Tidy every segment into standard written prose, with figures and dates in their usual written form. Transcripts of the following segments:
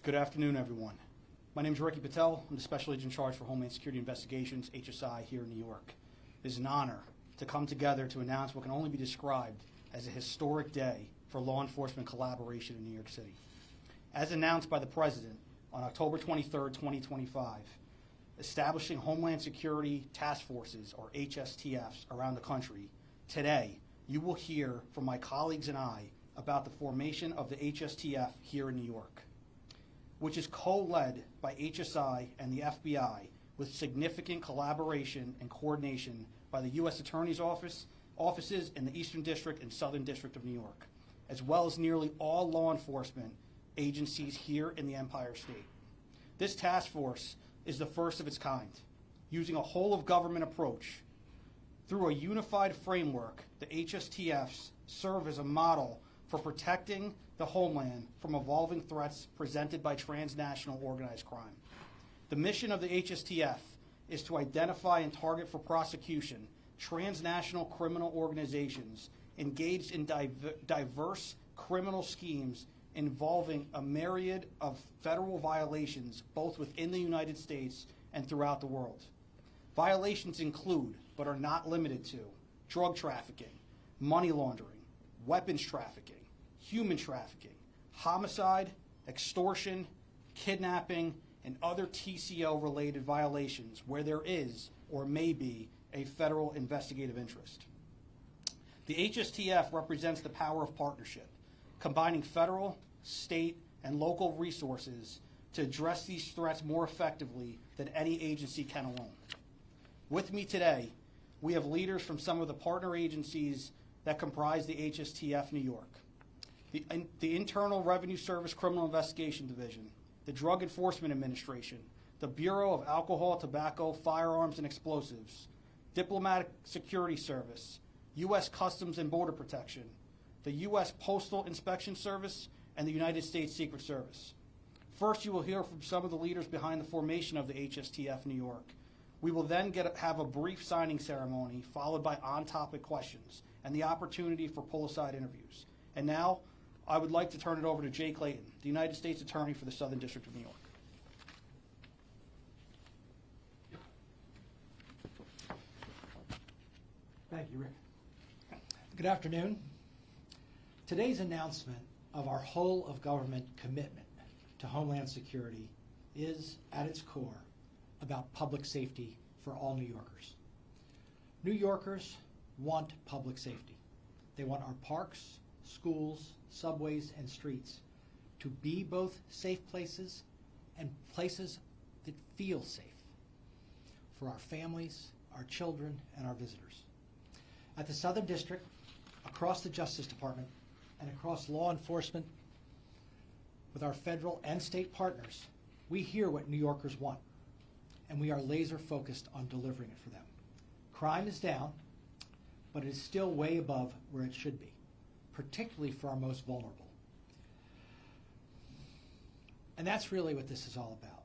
Good afternoon, everyone. My name is Ricky Patel. I'm the Special Agent in Charge for Homeland Security Investigations, HSI, here in New York. It is an honor to come together to announce what can only be described as a historic day for law enforcement collaboration in New York City. As announced by the President on October 23, 2025, establishing Homeland Security Task Forces, or HSTFs, around the country, today you will hear from my colleagues and I about the formation of the HSTF here in New York, which is co-led by HSI and the FBI with significant collaboration and coordination by the U.S. Attorney's offices in the Eastern District and Southern District of New York, as well as nearly all law enforcement agencies here in the Empire State. This task force is the first of its kind, using a whole-of-government approach. Through a unified framework, the HSTFs serve as a model for protecting the homeland from evolving threats presented by transnational organized crime. The mission of the HSTF is to identify and target for prosecution transnational criminal organizations engaged in diverse criminal schemes involving a myriad of federal violations both within the United States and throughout the world. Violations include, but are not limited to, drug trafficking, money laundering, weapons trafficking, human trafficking, homicide, extortion, kidnapping, and other TCO-related violations where there is or may be a federal investigative interest. The HSTF represents the power of partnership, combining federal, state, and local resources to address these threats more effectively than any agency can alone. With me today, we have leaders from some of the partner agencies that comprise the HSTF New York. The Internal Revenue Service Criminal Investigation Division, the Drug Enforcement Administration, the Bureau of Alcohol, Tobacco, Firearms, and Explosives, Diplomatic Security Service, U.S. Customs and Border Protection, the U.S. Postal Inspection Service, and the United States Secret Service. First, you will hear from some of the leaders behind the formation of the HSTF New York. We will then have a brief signing ceremony followed by on-topic questions and the opportunity for pull-aside interviews. And now, I would like to turn it over to Jay Clayton, the United States Attorney for the Southern District of New York. Thank you, Rick. Good afternoon. Today's announcement of our whole-of-government commitment to Homeland Security is, at its core, about public safety for all New Yorkers. New Yorkers want public safety. They want our parks, schools, subways, and streets to be both safe places and places that feel safe for our families, our children, and our visitors. At the Southern District, across the Justice Department, and across law enforcement with our federal and state partners, we hear what New Yorkers want, and we are laser focused on delivering it for them. Crime is down, but it is still way above where it should be, particularly for our most vulnerable. And that's really what this is all about.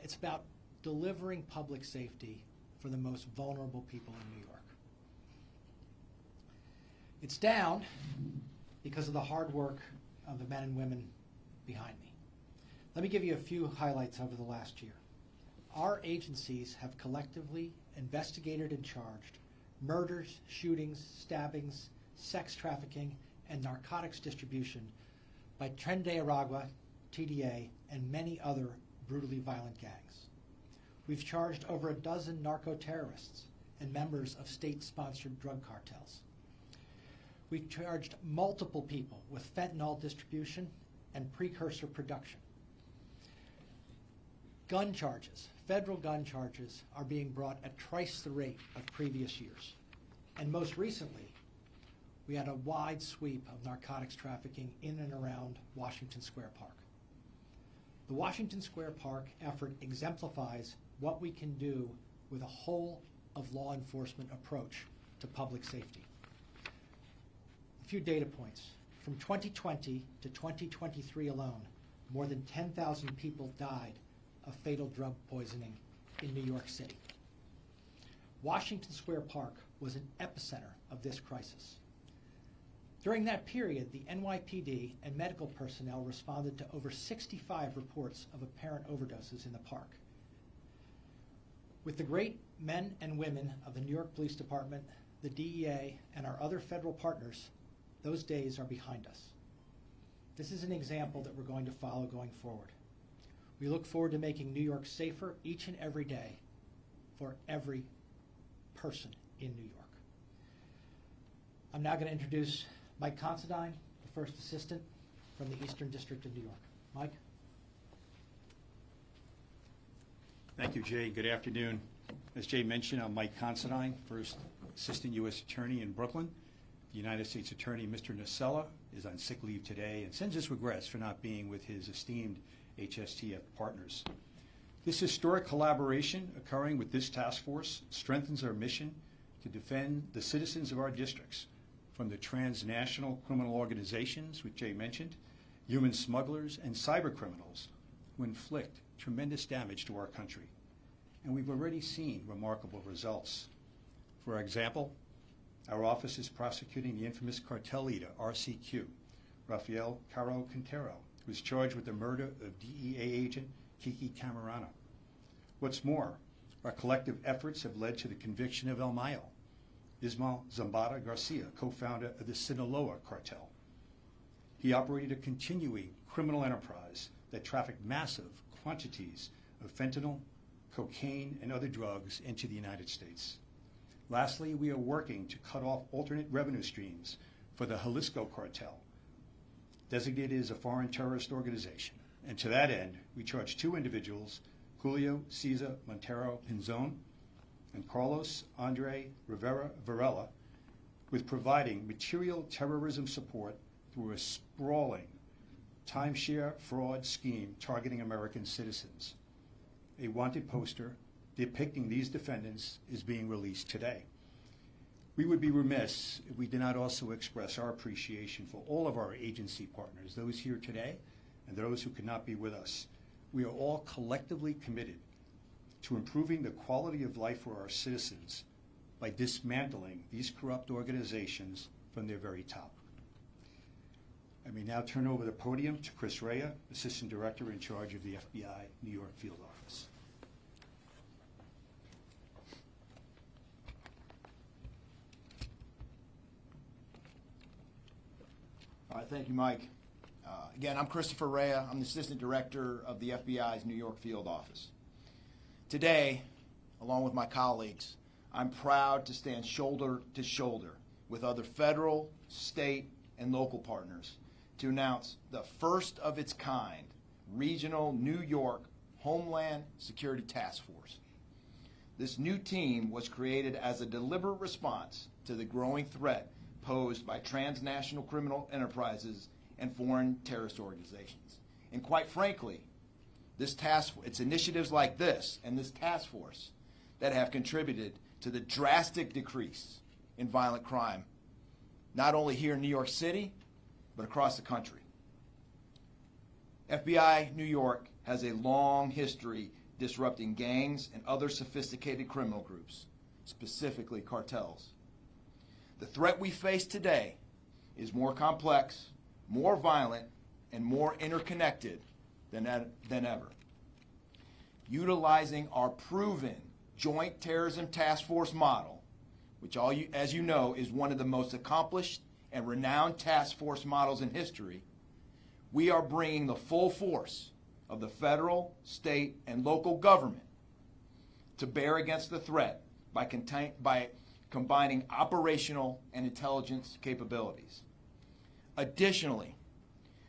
It's about delivering public safety for the most vulnerable people in New York. It's down because of the hard work of the men and women behind me. Let me give you a few highlights over the last year. Our agencies have collectively investigated and charged murders, shootings, stabbings, sex trafficking, and narcotics distribution by Tren de Aragua, TDA, and many other brutally violent gangs. We've charged over a dozen narco-terrorists and members of state-sponsored drug cartels. We charged multiple people with fentanyl distribution and precursor production. Gun charges, federal gun charges, are being brought at twice the rate of previous years. And most recently, we had a wide sweep of narcotics trafficking in and around Washington Square Park. The Washington Square Park effort exemplifies what we can do with a whole of law enforcement approach to public safety. A few data points. From 2020 to 2023 alone, more than 10,000 people died of fatal drug poisoning in New York City. Washington Square Park was an epicenter of this crisis. During that period, the NYPD and medical personnel responded to over 65 reports of apparent overdoses in the park. With the great men and women of the New York Police Department, the DEA, and our other federal partners, those days are behind us. This is an example that we're going to follow going forward. We look forward to making New York safer each and every day for every person in New York. I'm now going to introduce Mike Considine, the first assistant from the Eastern District of New York. Mike? Thank you, Jay. Good afternoon. As Jay mentioned, I'm Mike Considine, first Assistant U.S. Attorney in Brooklyn. The United States Attorney, Mr. Nacella, is on sick leave today and sends his regrets for not being with his esteemed HSTF partners. This historic collaboration occurring with this task force strengthens our mission to defend the citizens of our districts from the transnational criminal organizations, which Jay mentioned, human smugglers, and cyber criminals who inflict tremendous damage to our country. And we've already seen remarkable results. For example, our office is prosecuting the infamous cartel leader, RCQ, Rafael Caro Quintero, who was charged with the murder of DEA agent Kiki Camarano. What's more, our collective efforts have led to the conviction of El Mayo, Ismael Zambada Garcia, co-founder of the Sinaloa cartel. He operated a continuing criminal enterprise that trafficked massive quantities of fentanyl, cocaine, and other drugs into the United States. Lastly, we are working to cut off alternate revenue streams for the Jalisco cartel, designated as a foreign terrorist organization. And to that end, we charge two individuals, Julio Cesar Montero Pinzon and Carlos Andre Rivera Varela, with providing material terrorism support through a sprawling timeshare fraud scheme targeting American citizens. A wanted poster depicting these defendants is being released today. We would be remiss if we did not also express our appreciation for all of our agency partners, those here today and those who could not be with us. We are all collectively committed to improving the quality of life for our citizens by dismantling these corrupt organizations from their very top. I may now turn over the podium to Chris Rea, Assistant Director in charge of the FBI New York Field Office. All right, thank you, Mike. Again, I'm Christopher Rea. I'm the Assistant Director of the FBI's New York Field Office. Today, along with my colleagues, I'm proud to stand shoulder to shoulder with other federal, state, and local partners to announce the first of its kind regional New York Homeland Security Task Force. This new team was created as a deliberate response to the growing threat posed by transnational criminal enterprises and foreign terrorist organizations. And quite frankly, it's initiatives like this and this task force that have contributed to the drastic decrease in violent crime, not only here in New York City, but across the country. FBI New York has a long history disrupting gangs and other sophisticated criminal groups, specifically cartels. The threat we face today is more complex, more violent, and more interconnected than ever. Utilizing our proven Joint Terrorism Task Force model, which as you know is one of the most accomplished and renowned task force models in history, we are bringing the full force of the federal, state, and local government to bear against the threat by combining operational and intelligence capabilities. Additionally,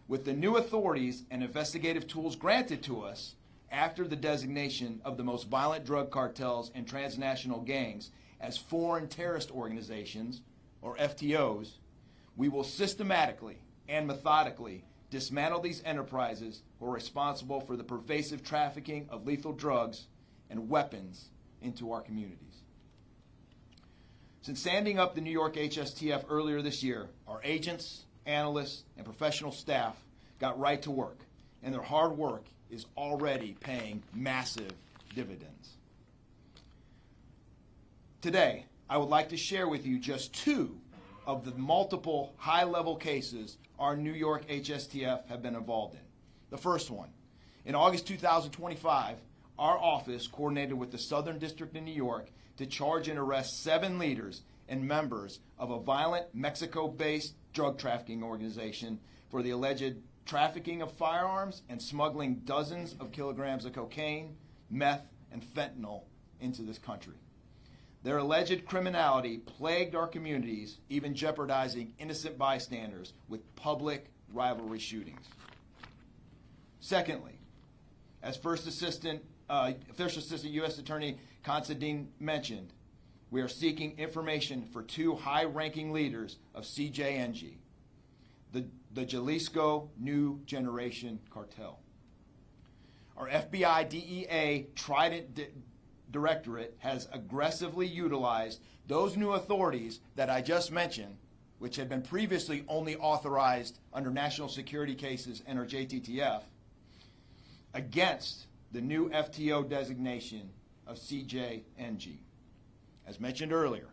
with the new authorities and investigative tools granted to us after the designation of the most violent drug cartels and transnational gangs as foreign terrorist organizations, or FTOs, we will systematically and methodically dismantle these enterprises who are responsible for the pervasive trafficking of lethal drugs and weapons into our communities. Since standing up the New York HSTF earlier this year, our agents, analysts, and professional staff got right to work, and their hard work is already paying massive dividends. Today, I would like to share with you just two of the multiple high-level cases our New York HSTF have been involved in. The first one, in August 2025, our office coordinated with the Southern District in New York to charge and arrest 7 leaders and members of a violent Mexico-based drug trafficking organization for the alleged trafficking of firearms and smuggling dozens of kilograms of cocaine, meth, and fentanyl into this country. Their alleged criminality plagued our communities, even jeopardizing innocent bystanders with public rivalry shootings. Secondly, as First Assistant U.S. Attorney Considine mentioned, we are seeking information for 2 high-ranking leaders of CJNG, the Jalisco New Generation Cartel. Our FBI DEA Trident Directorate has aggressively utilized those new authorities that I just mentioned, which had been previously only authorized under national security cases and or JTTF, against the new FTO designation of CJNG. As mentioned earlier,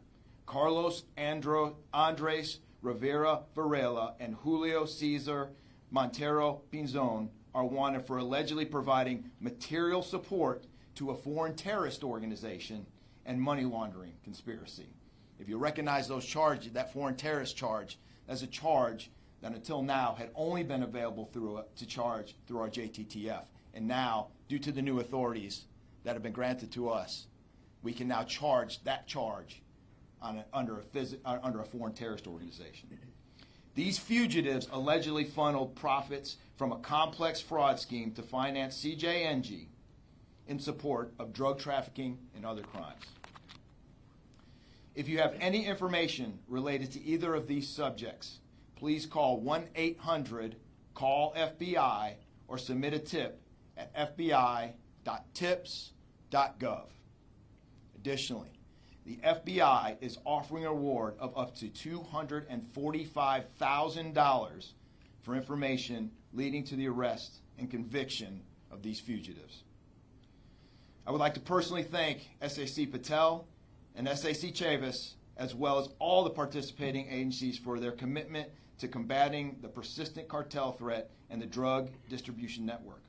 Carlos Andres Rivera Varela and Julio Cesar Montero Pinzon are wanted for allegedly providing material support to a foreign terrorist organization and money laundering conspiracy. If you recognize those charges, that foreign terrorist charge, as a charge that until now had only been available to charge through our JTTF. And now, due to the new authorities that have been granted to us, we can now charge that charge under a foreign terrorist organization. These fugitives allegedly funneled profits from a complex fraud scheme to finance CJNG in support of drug trafficking and other crimes. If you have any information related to either of these subjects, please call 1-800-CALL-FBI or submit a tip at fbi.tips.gov. Additionally, the FBI is offering a reward of up to $245,000 for information leading to the arrest and conviction of these fugitives. I would like to personally thank SAC Patel and SAC Chavis, as well as all the participating agencies, for their commitment to combating the persistent cartel threat and the drug distribution network.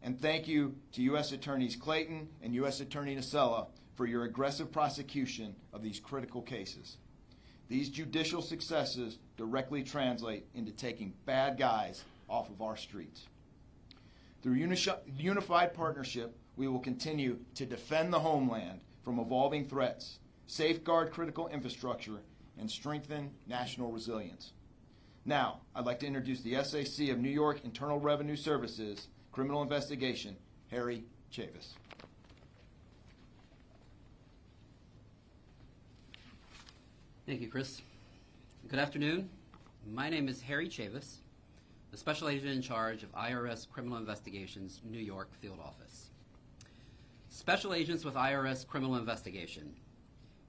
And thank you to U.S. Attorneys Clayton and U.S. Attorney Nacella for your aggressive prosecution of these critical cases. These judicial successes directly translate into taking bad guys off of our streets. Through unified partnership, we will continue to defend the homeland from evolving threats, safeguard critical infrastructure, and strengthen national resilience. Now, I'd like to introduce the SAC of New York Internal Revenue Services Criminal Investigation, Harry Chavis. Thank you, Chris. Good afternoon. My name is Harry Chavis, the Special Agent in charge of IRS Criminal Investigations New York Field Office. Special agents with IRS Criminal Investigation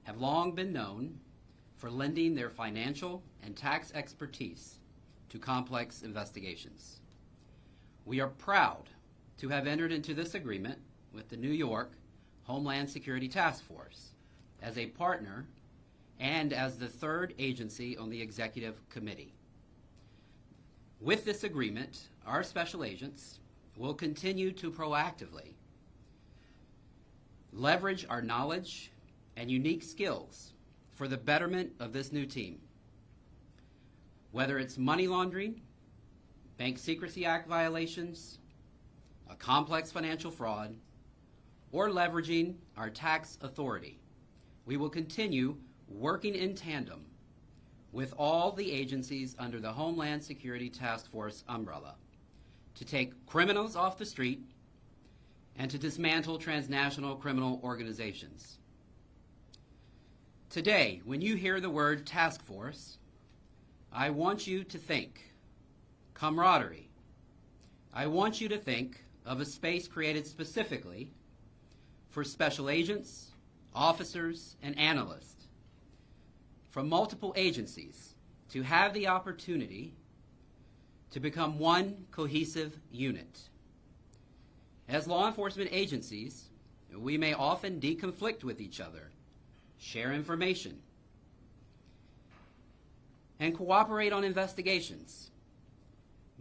have long been known for lending their financial and tax expertise to complex investigations. We are proud to have entered into this agreement with the New York Homeland Security Task Force as a partner and as the third agency on the executive committee. With this agreement, our special agents will continue to proactively leverage our knowledge and unique skills for the betterment of this new team. Whether it's money laundering, Bank Secrecy Act violations, a complex financial fraud, or leveraging our tax authority, we will continue working in tandem with all the agencies under the Homeland Security Task Force umbrella to take criminals off the street and to dismantle transnational criminal organizations. Today, when you hear the word task force, I want you to think camaraderie. I want you to think of a space created specifically for special agents, officers, and analysts from multiple agencies to have the opportunity to become one cohesive unit. As law enforcement agencies, we may often deconflict with each other, share information. and cooperate on investigations.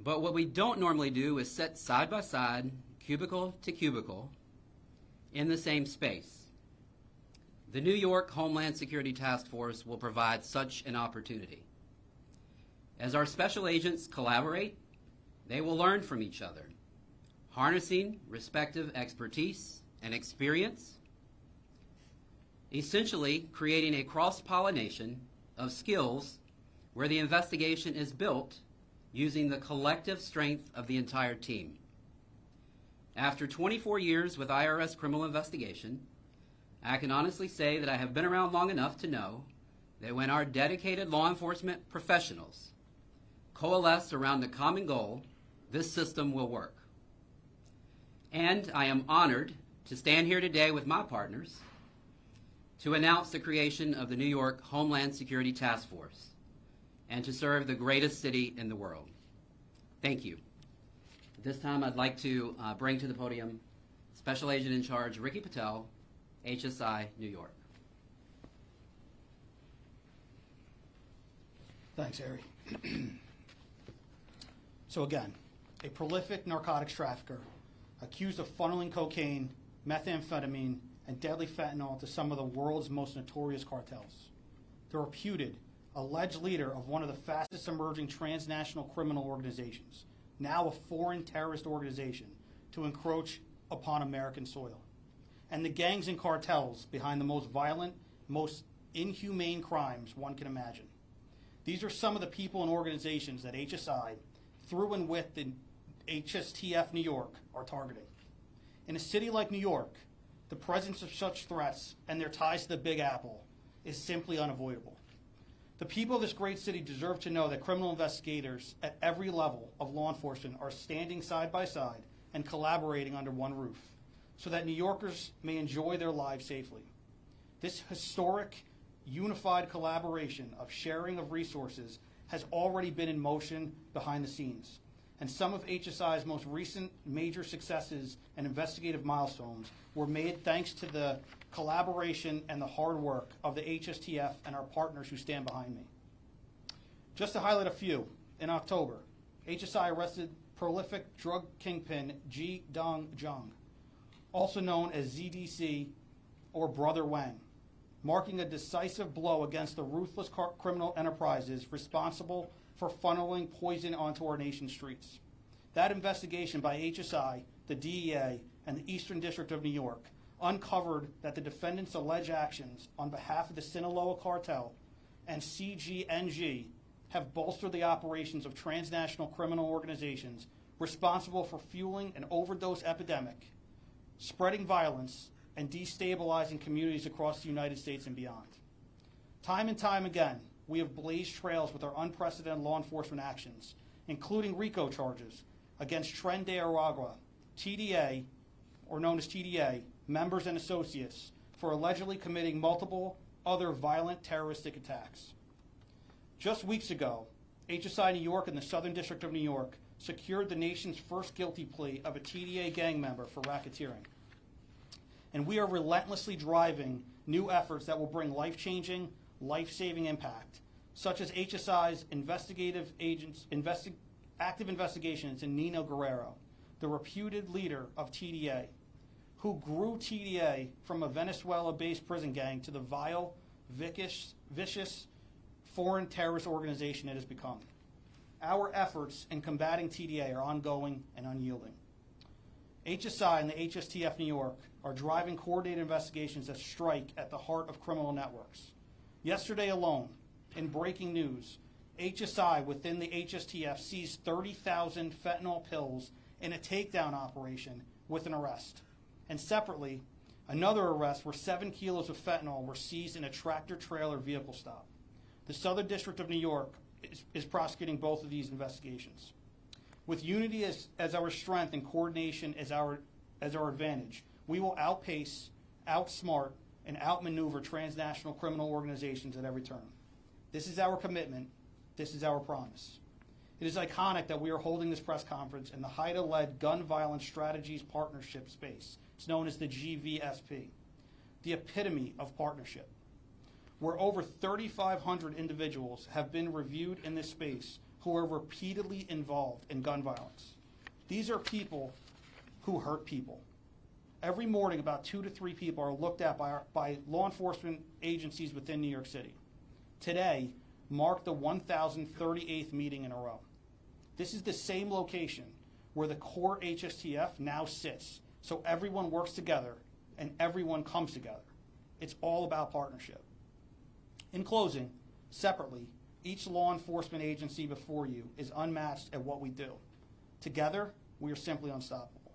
But what we don't normally do is sit side by side, cubicle to cubicle, in the same space. The New York Homeland Security Task Force will provide such an opportunity. As our special agents collaborate, they will learn from each other, harnessing respective expertise and experience, essentially creating a cross-pollination of skills where the investigation is built using the collective strength of the entire team. After 24 years with IRS criminal investigation, I can honestly say that I have been around long enough to know that when our dedicated law enforcement professionals coalesce around a common goal, this system will work. And I am honored to stand here today with my partners to announce the creation of the New York Homeland Security Task Force and to serve the greatest city in the world. Thank you. At this time, I'd like to bring to the podium Special Agent in Charge Ricky Patel, HSI, New York. Thanks, Harry. So again, a prolific narcotics trafficker accused of funneling cocaine, methamphetamine, and deadly fentanyl to some of the world's most notorious cartels. The reputed, alleged leader of one of the fastest emerging transnational criminal organizations, now a foreign terrorist organization to encroach upon American soil. And the gangs and cartels behind the most violent, most inhumane crimes one can imagine. These are some of the people and organizations that HSI, through and with the HSTF New York, are targeting. In a city like New York, the presence of such threats and their ties to the Big Apple is simply unavoidable. The people of this great city deserve to know that criminal investigators at every level of law enforcement are standing side by side and collaborating under one roof so that New Yorkers may enjoy their lives safely. This historic, unified collaboration of sharing of resources has already been in motion behind the scenes, and some of HSI's most recent major successes and investigative milestones were made thanks to the collaboration and the hard work of the HSTF and our partners who stand behind me. Just to highlight a few, in October, HSI arrested prolific drug kingpin Ji Dong Jung, also known as ZDC or Brother Wang, marking a decisive blow against the ruthless criminal enterprises responsible for funneling poison onto our nation's streets. That investigation by HSI, the DEA, and the Eastern District of New York uncovered that the defendants' alleged actions on behalf of the Sinaloa cartel and CGNG have bolstered the operations of transnational criminal organizations responsible for fueling an overdose epidemic, spreading violence, and destabilizing communities across the United States and beyond. Time and time again, we have blazed trails with our unprecedented law enforcement actions, including RICO charges against Tren de Aragua, TDA, or known as TDA, members and associates, for allegedly committing multiple other violent terroristic attacks. Just weeks ago, HSI New York and the Southern District of New York secured the nation's first guilty plea of a TDA gang member for racketeering. And we are relentlessly driving new efforts that will bring life-changing, life-saving impact, such as HSI's active investigations in Nino Guerrero, the reputed leader of TDA, who grew TDA from a Venezuela-based prison gang to the vile, vicious foreign terrorist organization it has become. Our efforts in combating TDA are ongoing and unyielding. HSI and the HSTF New York are driving coordinated investigations that strike at the heart of criminal networks. Yesterday alone, in breaking news, HSI within the HSTF seized 30,000 fentanyl pills in a takedown operation with an arrest. And separately, another arrest where 7 kilos of fentanyl were seized in a tractor-trailer vehicle stop. The Southern District of New York is prosecuting both of these investigations. With unity as our strength and coordination as our advantage, we will outpace, outsmart, and outmaneuver transnational criminal organizations at every turn. This is our commitment. This is our promise. It is iconic that we are holding this press conference in the HIDTA-led Gun Violence Strategies Partnership space. It's known as the GVSP, the epitome of partnership. where over 3,500 individuals have been reviewed in this space who are repeatedly involved in gun violence. These are people who hurt people. Every morning, about 2 to 3 people are looked at by law enforcement agencies within New York City. Today marked the 1,038th meeting in a row. This is the same location where the core HSTF now sits, so everyone works together and everyone comes together. It's all about partnership. In closing, separately, each law enforcement agency before you is unmatched at what we do. Together, we are simply unstoppable.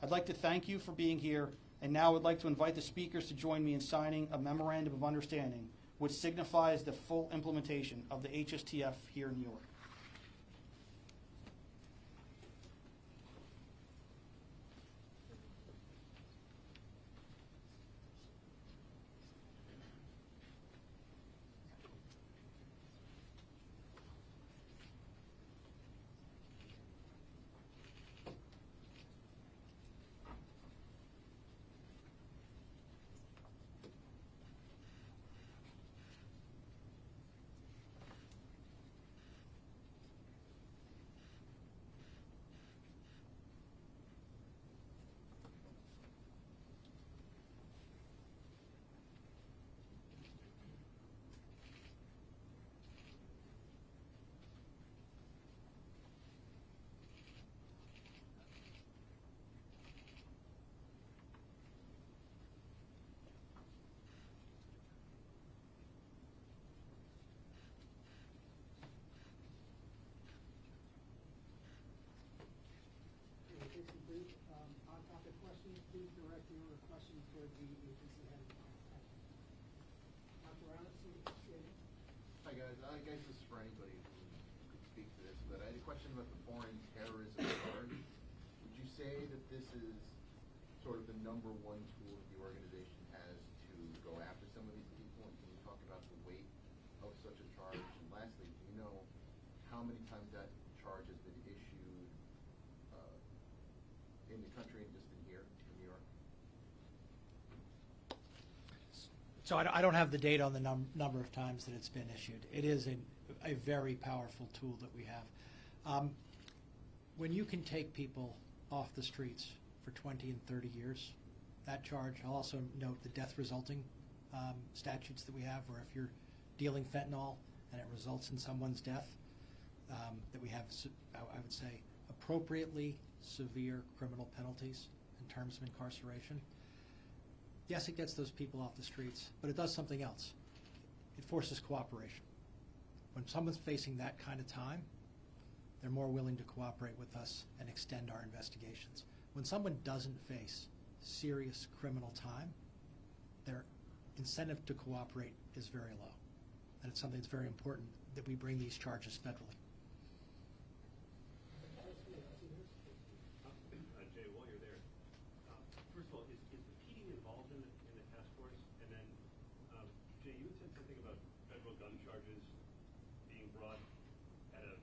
I'd like to thank you for being here, and now I would like to invite the speakers to join me in signing a memorandum of understanding, which signifies the full implementation of the HSTF here in New York. On-topic questions, please direct your questions toward the agency head of contact. Dr. Rounds, Hi guys, I guess this is for anybody who could speak to this, but I had a question about the foreign terrorism charge. Would you say that this is sort of the number one tool that the organization has to go after some of these people? And can you talk about the weight of such a charge? And lastly, do you know how many times that charge has been issued in the country and just in here, in New York? So I don't have the data on the number of times that it's been issued. It is a very powerful tool that we have. When you can take people off the streets for 20 and 30 years, that charge, I'll also note the death resulting statutes that we have, where if you're dealing fentanyl and it results in someone's death, that we have, I would say, appropriately severe criminal penalties in terms of incarceration. Yes, it gets those people off the streets, but it does something else. It forces cooperation. When someone's facing that kind of time, they're more willing to cooperate with us and extend our investigations. When someone doesn't face serious criminal time, their incentive to cooperate is very low. And it's something that's very important that we bring these charges federally. Jay, while you're there, first of all, is the PD involved in the task force? And then, Jay, you had said something about federal gun charges being brought at a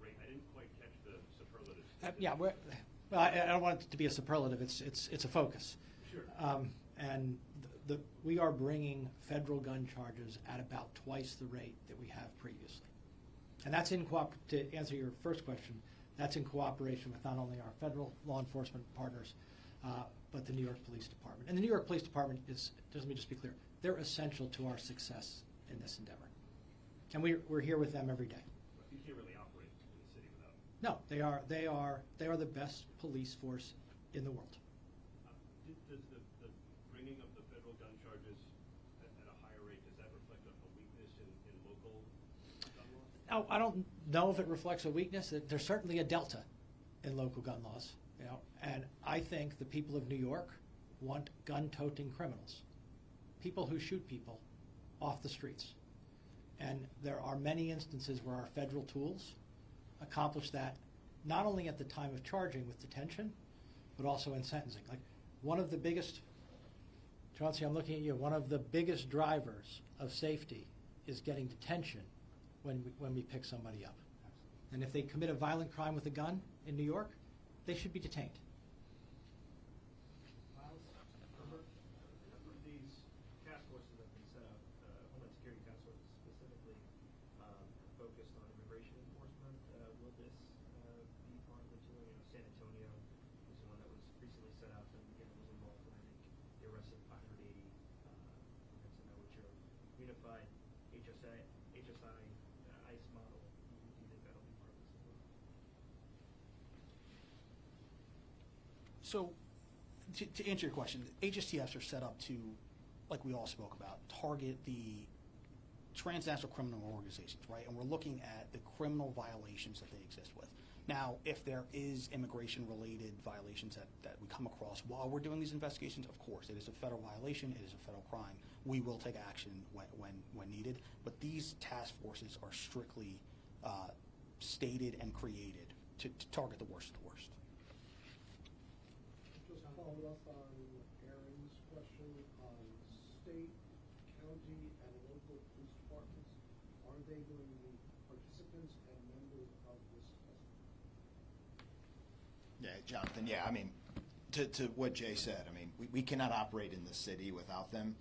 rate. I didn't quite catch the superlatives. Well, I don't want it to be a superlative. It's a focus. Sure. And we are bringing federal gun charges at about twice the rate that we have previously. And that's to answer your first question, that's in cooperation with not only our federal law enforcement partners, but the New York Police Department. And the New York Police Department let me just be clear, they're essential to our success in this endeavor. And we're here with them every day. You can't really operate in the city without. No, they are the best police force in the world. Does the bringing of the federal gun charges at a higher rate, does that reflect a weakness in local gun laws? I don't know if it reflects a weakness. There's certainly a delta in local gun laws, and I think the people of New York want gun-toting criminals, people who shoot people off the streets. And there are many instances where our federal tools accomplish that, not only at the time of charging with detention, but also in sentencing. Like one of the biggest, Chauncey, I'm looking at you, one of the biggest drivers of safety is getting detention when we pick somebody up. And if they commit a violent crime with a gun in New York, they should be detained. Miles, Herbert? These task forces that have been set up, Homeland San Antonio was the one that was recently set up and again was involved in, I think, the arrest of 580 inmates. I know with your unified HSI ICE model, do you think that'll be part of this as well? So, to answer your question, HSTFs are set up to, like we all spoke about, target the transnational criminal organizations, right? And we're looking at the criminal violations that they exist with. Now, if there is immigration-related violations that we come across while we're doing these investigations, of course, it is a federal violation, it is a federal crime. We will take action when needed, but these task forces are strictly stated and created to target the worst of the worst. Just following up on Aaron's question on state, county, and local police departments, are they going to be participants and members of this task force? Yeah, Jonathan, yeah, I mean, to what Jay said, I mean, we cannot operate in the city without them,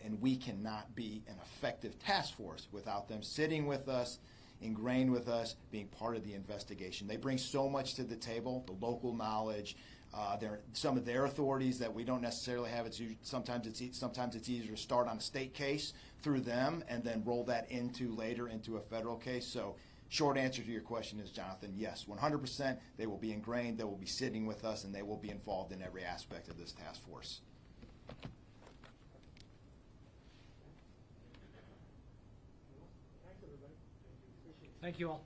and we cannot be an effective task force without them sitting with us, ingrained with us, being part of the investigation. They bring so much to the table, the local knowledge, some of their authorities that we don't necessarily have. Sometimes it's easier to start on a state case through them and then roll that later into a federal case. So short answer to your question is, Jonathan, yes, 100%. They will be ingrained, they will be sitting with us, and they will be involved in every aspect of this task force. Thanks, everybody. Appreciate it. Thank you all.